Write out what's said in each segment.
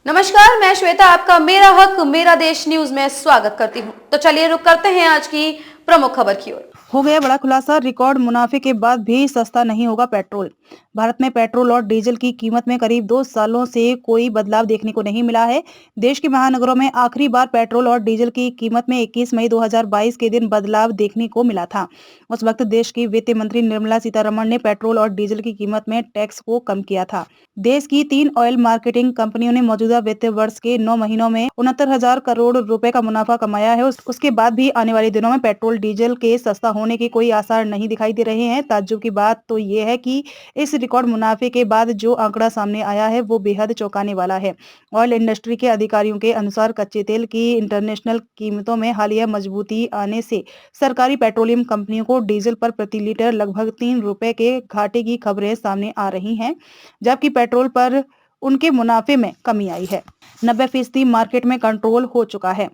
नमस्कार, मैं श्वेता आपका मेरा हक मेरा देश न्यूज में स्वागत करती हूं। तो चलिए रुक करते हैं आज की प्रमुख खबर की ओर। हो गया बड़ा खुलासा, रिकॉर्ड मुनाफे के बाद भी सस्ता नहीं होगा पेट्रोल। भारत में पेट्रोल और डीजल की कीमत में करीब 2 सालों से कोई बदलाव देखने को नहीं मिला है। देश के महानगरों में आखिरी बार पेट्रोल और डीजल की कीमत में 21 मई 2022 के दिन बदलाव देखने को मिला था। उस वक्त देश की वित्त मंत्री निर्मला सीतारमण ने पेट्रोल और डीजल की कीमत में टैक्स को कम किया था। देश की 3 ऑयल मार्केटिंग कंपनियों ने मौजूदा वित्त वर्ष के 9 महीनों में 69,000 करोड़ रुपए का मुनाफा कमाया है। उसके बाद भी आने वाले दिनों में पेट्रोल डीजल के सस्ता होने के कोई आसार नहीं दिखाई दे रहे हैं। ताज्जुब की बात तो ये है कि इस रिकॉर्ड मुनाफे के बाद जो आंकड़ा सामने आया है वो बेहद चौंकाने वाला है। ऑयल इंडस्ट्री के अधिकारियों के अनुसार कच्चे तेल की इंटरनेशनल कीमतों में हालिया मजबूती आने से सरकारी पेट्रोलियम कंपनियों को डीजल पर प्रति लीटर लगभग 3 रुपए के घाटे की खबरें सामने आ रही हैं, जबकि पेट्रोल पर उनके मुनाफे में कमी आई है। 90% मार्केट में कंट्रोल हो चुका है।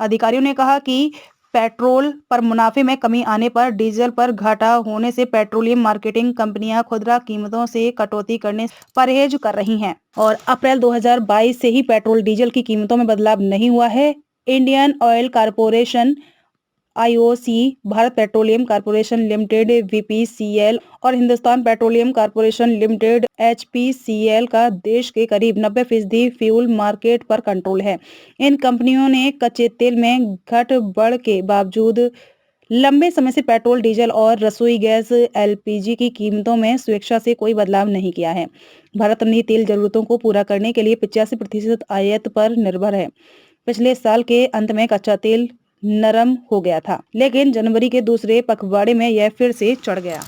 अधिकारियों ने कहा कि पेट्रोल पर मुनाफे में कमी आने पर डीजल पर घाटा होने से पेट्रोलियम मार्केटिंग कंपनियां खुदरा कीमतों से कटौती करने से परहेज कर रही हैं और अप्रैल 2022 से ही पेट्रोल डीजल की कीमतों में बदलाव नहीं हुआ है। Indian Oil Corporation IOC, Bharat Petroleum Corporation Limited VPCL और Hindustan Petroleum Corporation Limited HPCL का देश के करीब 90% फ्यूल मार्केट पर कंट्रोल है। इन कंपनियों ने कच्चे तेल में घट बढ़ के बावजूद लंबे समय से पेट्रोल, डीजल और रसोई गैस एलपीजी की कीमतों में स्वेच्छा से कोई बदलाव नहीं किया है। भारत अपनी तेल जरूरतों को पूरा करने के लिए 85% आयात पर निर्भर है। पिछले साल के अंत में कच्चा तेल नरम हो गया था, लेकिन जनवरी के दूसरे पखवाड़े में यह फिर से चढ़ गया।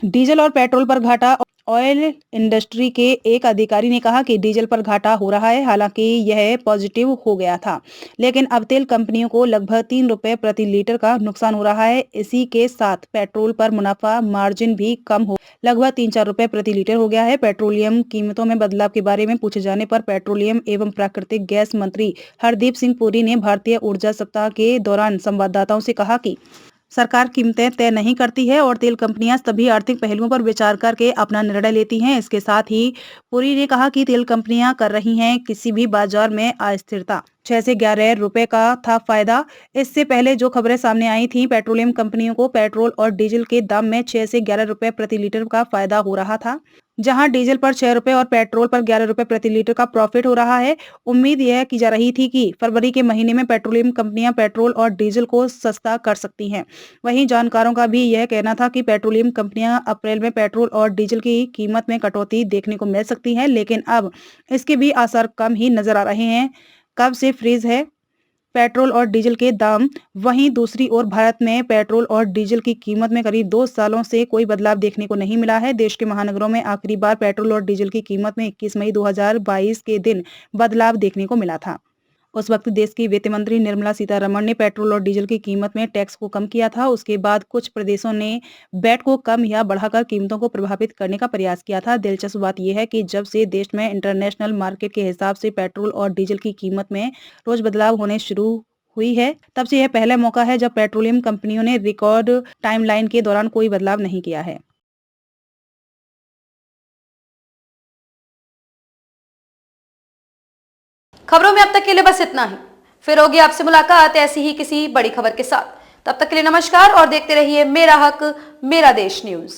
डीजल और पेट्रोल पर घाटा। ऑयल इंडस्ट्री के एक अधिकारी ने कहा कि डीजल पर घाटा हो रहा है, हालांकि यह पॉजिटिव हो गया था, लेकिन अब तेल कंपनियों को लगभग 3 रुपए प्रति लीटर का नुकसान हो रहा है। इसी के साथ पेट्रोल पर मुनाफा मार्जिन भी कम हो लगभग 3-4 रुपए प्रति लीटर हो गया है। पेट्रोलियम कीमतों में बदलाव के बारे में पूछे जाने पर पेट्रोलियम एवं प्राकृतिक गैस मंत्री हरदीप सिंह पुरी ने भारतीय ऊर्जा सप्ताह के दौरान संवाददाताओं से कहा कि सरकार कीमतें तय नहीं करती है और तेल कंपनियां सभी आर्थिक पहलुओं पर विचार करके अपना निर्णय लेती हैं। इसके साथ ही पुरी ने कहा कि तेल कंपनियां कर रही हैं किसी भी बाजार में अस्थिरता। 6 से 11 रुपए का था फायदा। इससे पहले जो खबरें सामने आई थी, पेट्रोलियम कंपनियों को पेट्रोल और डीजल के दाम में 6 से 11 रुपए प्रति लीटर का फायदा हो रहा था, जहां डीजल पर 6 रुपए और पेट्रोल पर 11 रुपए प्रति लीटर का प्रॉफिट हो रहा है। उम्मीद यह की जा रही थी कि फरवरी के महीने में पेट्रोलियम कंपनियां पेट्रोल और डीजल को सस्ता कर सकती हैं। वहीं जानकारों का भी यह कहना था कि पेट्रोलियम कंपनियां अप्रैल में पेट्रोल और डीजल की कीमत में कटौती देखने को मिल सकती है, लेकिन अब इसके भी आसार कम ही नजर आ रहे हैं। कब से फ्रीज है पेट्रोल और डीजल के दाम। वहीं दूसरी ओर भारत में पेट्रोल और डीजल की कीमत में करीब 2 सालों से कोई बदलाव देखने को नहीं मिला है। देश के महानगरों में आखिरी बार पेट्रोल और डीजल की कीमत में 21 मई 2022 के दिन बदलाव देखने को मिला था। उस वक्त देश की वित्त मंत्री निर्मला सीतारमण ने पेट्रोल और डीजल की कीमत में टैक्स को कम किया था। उसके बाद कुछ प्रदेशों ने वैट को कम या बढ़ाकर कीमतों को प्रभावित करने का प्रयास किया था। दिलचस्प बात यह है कि जब से देश में इंटरनेशनल मार्केट के हिसाब से पेट्रोल और डीजल की कीमत में रोज बदलाव होने शुरू हुई है, तब से यह पहला मौका है जब पेट्रोलियम कंपनियों ने रिकॉर्ड टाइमलाइन के दौरान कोई बदलाव नहीं किया है। खबरों में अब तक के लिए बस इतना ही। फिर होगी आपसे मुलाकात ऐसी ही किसी बड़ी खबर के साथ। तब तक के लिए नमस्कार और देखते रहिए मेरा हक मेरा देश न्यूज।